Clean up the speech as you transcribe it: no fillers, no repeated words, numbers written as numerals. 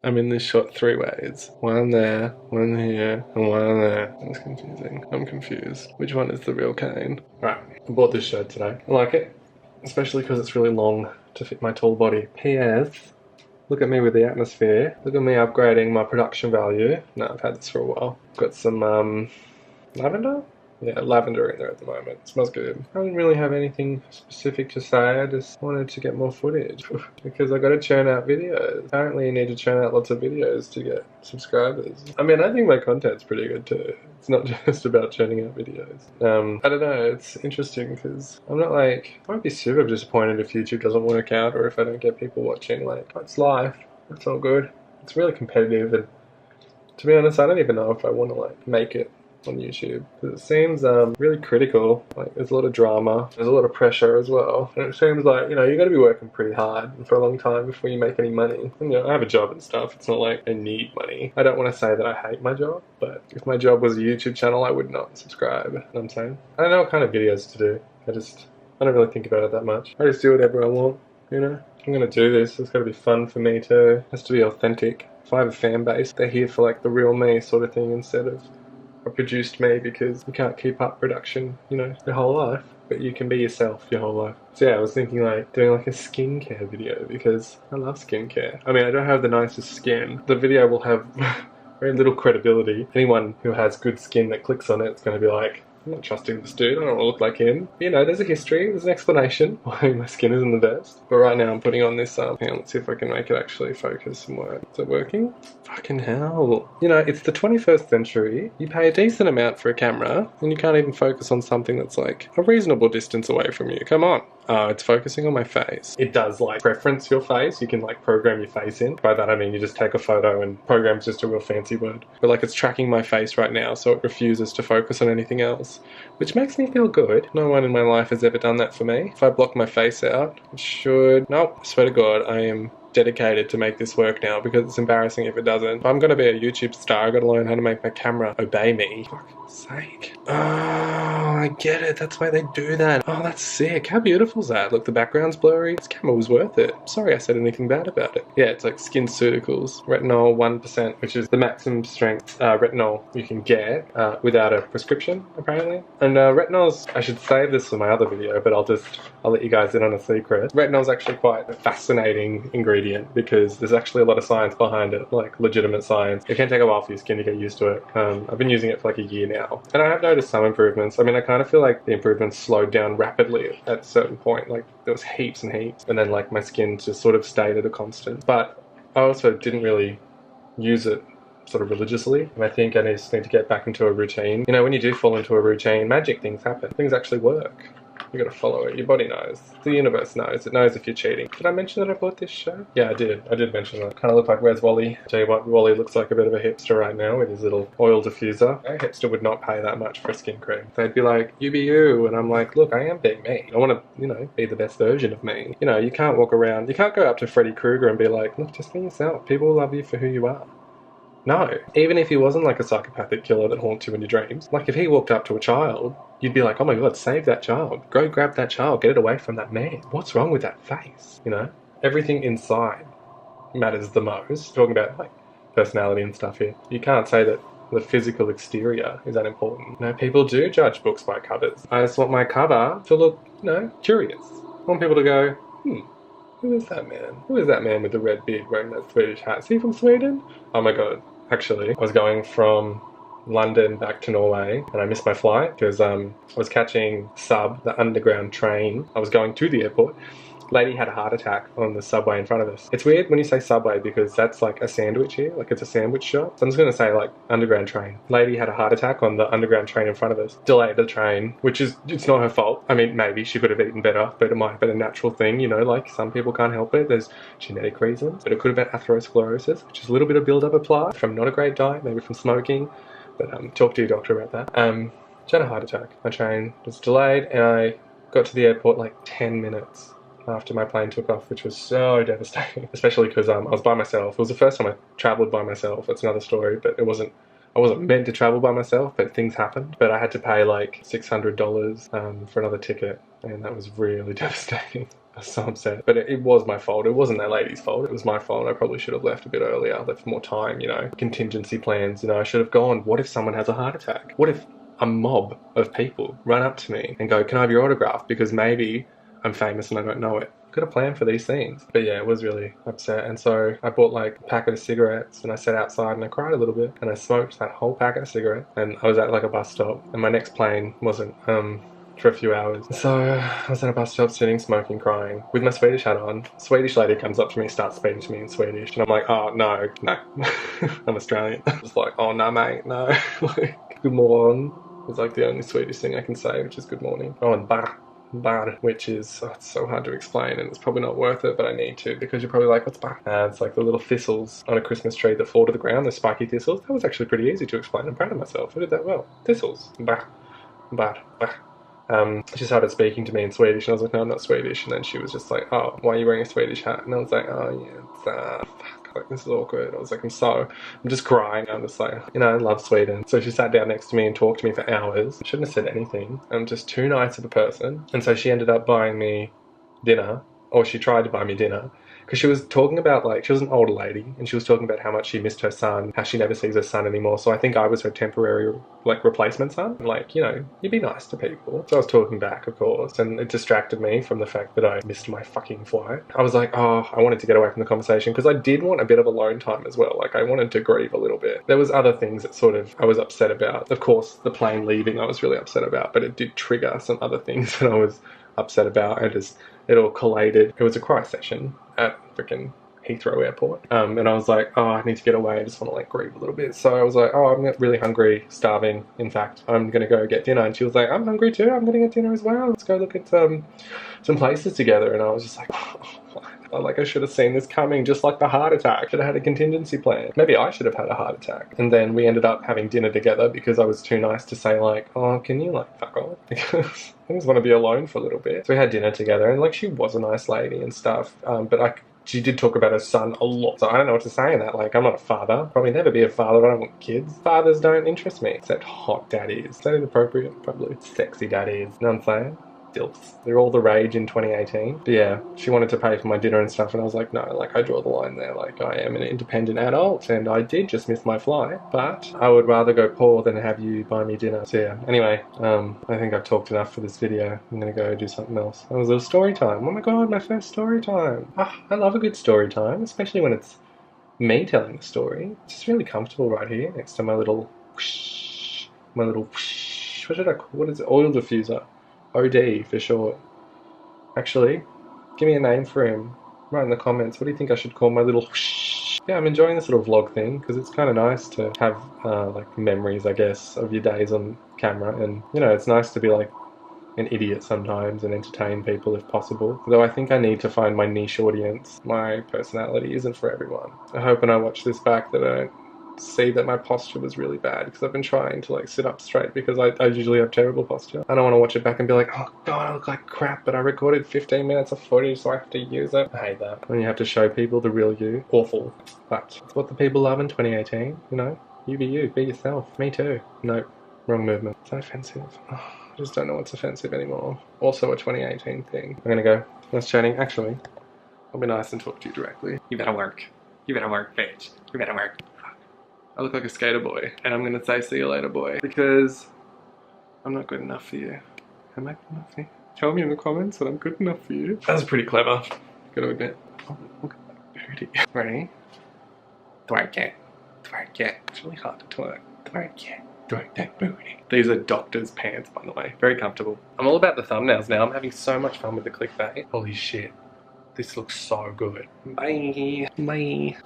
I'm in this shot 3 ways. One there, one here, and one there. That's confusing. I'm confused. Which one is the real cane? Right, I bought this shirt today. I like it, especially because it's really long to fit my tall body. P.S. Look at me with the atmosphere. Look at me upgrading my production value. No, I've had this for a while. Got some lavender? Yeah, lavender in there at the moment. It smells good. I didn't really have anything specific to say. I just wanted to get more footage because I got to churn out videos. Apparently you need to churn out lots of videos to get subscribers. I mean, I think my content's pretty good too. It's not just about churning out videos. I don't know, it's interesting because I'm not like, I won't be super disappointed if YouTube doesn't work out or if I don't get people watching. Like, it's life. It's all good. It's really competitive, and to be honest, I don't even know if I want to like make it on YouTube because it seems really critical. Like, there's a lot of drama, there's a lot of pressure as well, and it seems like, you know, you got to be working pretty hard and for a long time before you make any money. And, you know, I have a job and stuff. It's not like I need money. I don't want to say that I hate my job, but if my job was a YouTube channel, I would not subscribe. You know what I'm saying? I don't know what kind of videos to do. I don't really think about it that much. I just do whatever I want, you know? I'm gonna do this. It's gotta be fun for me too. It has to be authentic. If I have a fan base, they're here for like the real me sort of thing instead of a produced me, because you can't keep up production, you know, your whole life, but you can be yourself your whole life. So yeah, I was thinking like doing like a skincare video because I love skincare. I mean, I don't have the nicest skin. The video will have very little credibility. Anyone who has good skin that clicks on it is going to be like, I'm not trusting this dude, I don't want to look like him. But, you know, there's a history, there's an explanation why my skin isn't the best. But right now I'm putting on this, hang on, let's see if I can make it actually focus and work. Is it working? Fucking hell. You know, it's the 21st century, you pay a decent amount for a camera, and you can't even focus on something that's like a reasonable distance away from you. Come on. Oh, it's focusing on my face. It does like preference your face. You can like program your face in. By that I mean you just take a photo, and program's just a real fancy word. But like, it's tracking my face right now, so it refuses to focus on anything else, which makes me feel good. No one in my life has ever done that for me. If I block my face out, it should... Nope, I swear to God, I am dedicated to make this work now because it's embarrassing if it doesn't. If I'm going to be a YouTube star, I've got to learn how to make my camera obey me. For fuck's sake. Oh, I get it. That's why they do that. Oh, that's sick. How beautiful is that? Look, the background's blurry. This camera was worth it. Sorry I said anything bad about it. Yeah, it's like SkinCeuticals. Retinol 1%, which is the maximum strength retinol you can get without a prescription, apparently. And retinol's, I should save this for my other video, but I'll let you guys in on a secret. Retinol's actually quite a fascinating ingredient because there's actually a lot of science behind it, like legitimate science. It can take a while for your skin to get used to it. I've been using it for like a year now, and I have noticed some improvements. I mean, I kind of feel like the improvements slowed down rapidly at a certain point. Like, there was heaps and heaps, and then like my skin just sort of stayed at a constant. But I also didn't really use it sort of religiously, and I think I just need to get back into a routine. You know, when you do fall into a routine, magic things happen. Things actually work. You gotta follow it. Your body knows. The universe knows. It knows if you're cheating. Did I mention that I bought this shirt? Yeah, I did. I did mention that. Kind of look like, where's Wally? Tell you what, Wally looks like a bit of a hipster right now with his little oil diffuser. A hipster would not pay that much for a skin cream. They'd be like, you be you. And I'm like, look, I am being me. I want to, you know, be the best version of me. You know, you can't walk around. You can't go up to Freddy Krueger and be like, look, just be yourself. People will love you for who you are. No. Even if he wasn't like a psychopathic killer that haunts you in your dreams. Like, if he walked up to a child, you'd be like, oh my God, save that child. Go grab that child. Get it away from that man. What's wrong with that face? You know? Everything inside matters the most. Talking about like personality and stuff here. You can't say that the physical exterior is that important. You know, people do judge books by covers. I just want my cover to look, you know, curious. I want people to go, who is that man? Who is that man with the red beard wearing that Swedish hat? Is he from Sweden? Oh my God. Actually, I was going from London back to Norway and I missed my flight because I was catching Sub, the underground train. I was going to the airport. Lady had a heart attack on the subway in front of us. It's weird when you say subway because that's like a sandwich here, like it's a sandwich shop. So I'm just gonna say like underground train. Lady had a heart attack on the underground train in front of us. Delayed the train, which is, it's not her fault. I mean, maybe she could have eaten better, but it might have been a natural thing, you know, like some people can't help it. There's genetic reasons, but it could have been atherosclerosis, which is a little bit of build-up applied from not a great diet, maybe from smoking, but talk to your doctor about that. She had a heart attack. My train was delayed and I got to the airport like 10 minutes after my plane took off, which was so devastating, especially because I was by myself. It was the first time I travelled by myself. That's another story, but I wasn't meant to travel by myself, but things happened. But I had to pay like $600 for another ticket, and that was really devastating. I was so upset. But it was my fault. It wasn't that lady's fault. It was my fault. I probably should have left a bit earlier, left more time, you know. Contingency plans, you know. I should have gone, what if someone has a heart attack? What if a mob of people run up to me and go, can I have your autograph? Because maybe I'm famous and I don't know it. Got a plan for these things. But yeah, it was really upset. And so I bought like a packet of cigarettes and I sat outside and I cried a little bit and I smoked that whole packet of cigarettes. And I was at like a bus stop and my next plane wasn't for a few hours. So I was at a bus stop sitting, smoking, crying with my Swedish hat on. A Swedish lady comes up to me, starts speaking to me in Swedish, and I'm like, oh no. I'm Australian. I was like, oh no mate, no. Like, good morning is like the only Swedish thing I can say, which is good morning. Oh, and bar, which is, it's so hard to explain and it's probably not worth it, but I need to, because you're probably like, what's bar? It's like the little thistles on a Christmas tree that fall to the ground, the spiky thistles. That was actually pretty easy to explain. I'm proud of myself. I did that well. Thistles. Bar. She started speaking to me in Swedish and I was like, no, I'm not Swedish. And then she was just like, oh, why are you wearing a Swedish hat? And I was like, oh yeah, it's fuck, like, this is awkward. I was like, I'm just crying. I'm just like, you know, I love Sweden. So she sat down next to me and talked to me for hours. I shouldn't have said anything. I'm just too nice of a person. And so she ended up buying me dinner, or she tried to buy me dinner. Because she was talking about, like, she was an older lady and she was talking about how much she missed her son, how she never sees her son anymore. So I think I was her temporary, like, replacement son. Like, you know, you'd be nice to people. So I was talking back, of course, and it distracted me from the fact that I missed my fucking flight. I was like, oh, I wanted to get away from the conversation because I did want a bit of alone time as well. Like, I wanted to grieve a little bit. There was other things that sort of I was upset about. Of course, the plane leaving I was really upset about, but it did trigger some other things that I was upset about. It all collated. It was a cry session at freaking Heathrow Airport. And I was like, oh, I need to get away. I just want to like grieve a little bit. So I was like, oh, I'm really hungry, starving. In fact, I'm going to go get dinner. And she was like, I'm hungry too. I'm going to get dinner as well. Let's go look at some places together. And I was just like, I should have seen this coming, just like the heart attack. Should have had a contingency plan. Maybe I should have had a heart attack. And then we ended up having dinner together because I was too nice to say like, oh, can you like fuck off? Because I just want to be alone for a little bit. So we had dinner together and like she was a nice lady and stuff. But she did talk about her son a lot. So I don't know what to say in that. Like, I'm not a father. Probably never be a father. I don't want kids. Fathers don't interest me. Except hot daddies. Is that inappropriate? Probably. Sexy daddies. You know what I'm saying? Dilfs. They're all the rage in 2018. But yeah, she wanted to pay for my dinner and stuff and I was like, no, like I draw the line there. Like I am an independent adult and I did just miss my flight, but I would rather go poor than have you buy me dinner. So yeah, anyway, I think I've talked enough for this video. I'm gonna go do something else. That was a little story time. Oh my god, my first story time. I love a good story time, especially when it's me telling the story. It's just really comfortable right here next to my little whoosh, what is it? Oil diffuser. OD for short. Actually, give me a name for him. Write in the comments. What do you think I should call my little whoosh? Yeah, I'm enjoying this little vlog thing because it's kind of nice to have like memories, I guess, of your days on camera. And, you know, it's nice to be like an idiot sometimes and entertain people if possible. Though I think I need to find my niche audience. My personality isn't for everyone. I hope when I watch this back that I don't see that my posture was really bad because I've been trying to like sit up straight because I usually have terrible posture. I don't want to watch it back and be like, oh god, I look like crap, but I recorded 15 minutes of footage so I have to use it. I hate that. When you have to show people the real you. Awful. But it's what the people love in 2018, you know? You be you, be yourself. Me too. Nope. Wrong movement. Is that offensive? Oh, I just don't know what's offensive anymore. Also a 2018 thing. I'm gonna go. Nice chatting. Actually, I'll be nice and talk to you directly. You better work. You better work, bitch. You better work. I look like a skater boy, and I'm gonna say see you later boy, because I'm not good enough for you. Am I good enough for you? Tell me in the comments that I'm good enough for you. That was pretty clever, gotta admit. Oh, look at that booty. Ready? Twerk it. Twerk it. It's really hard to twerk. Twerk it. Twerk that booty. These are doctor's pants, by the way. Very comfortable. I'm all about the thumbnails now. I'm having so much fun with the clickbait. Holy shit. This looks so good. Bye. Bye.